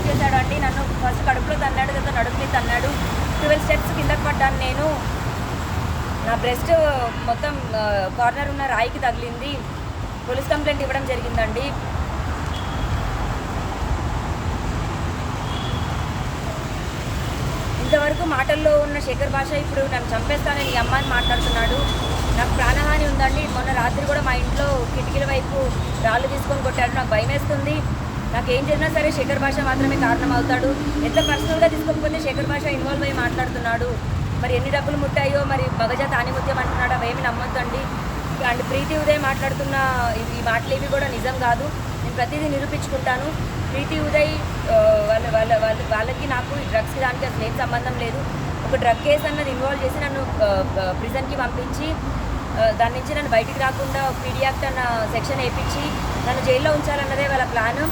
చేశాడండి. నన్ను ఫస్ట్ కడుపులో తన్నాడు, తర్వాత నడుము మీద తన్నాడు. 12 స్టెప్స్ కిందకి పడ్డాను నేను. నా బ్రెస్ట్ మొత్తం కార్నర్ ఉన్న రాయికి తగిలింది. పోలీస్ కంప్లైంట్ ఇవ్వడం జరిగిందండి. ఇంతవరకు మాటల్లో ఉన్న శేఖర్ భాష ఇప్పుడు నన్ను చంపేస్తానని ఈ అమ్మాయిని మాట్లాడుతున్నాడు. నాకు ప్రాణహాని ఉందండి. మొన్న రాత్రి కూడా మా ఇంట్లో కిటికీల వైపు రాళ్ళు తీసుకొని కొట్టాడు. నాకు భయం వేస్తుంది. నాకు ఏం చేసినా సరే శేఖర్ భాష మాత్రమే కారణం అవుతాడు. ఎంత పర్సనల్గా తీసుకోకపోతే శేఖర్ భాష ఇన్వాల్వ్ అయ్యి మాట్లాడుతున్నాడు. మరి ఎన్ని డబ్బులు ముట్టాయో, మరి మగజాత ఆనిముత్యం అంటున్నాడు. అవేమి నమ్మొద్దండి. అండ్ ప్రీతి ఉదయ్ మాట్లాడుతున్న ఈ మాటలు ఏవి కూడా నిజం కాదు. నేను ప్రతిదీ నిరూపించుకుంటాను. ప్రీతి ఉదయ్ వాళ్ళకి నాకు ఈ డ్రగ్స్కి దానికి అసలు ఏం సంబంధం లేదు. ఒక డ్రగ్ కేసు అన్నది ఇన్వాల్వ్ చేసి నన్ను ప్రిజన్కి పంపించి దాని నుంచి నన్ను బయటికి రాకుండా పీడీ యాక్ట్ అన్న సెక్షన్ వేయించి నన్ను జైల్లో ఉంచాలన్నదే వాళ్ళ ప్లాన్.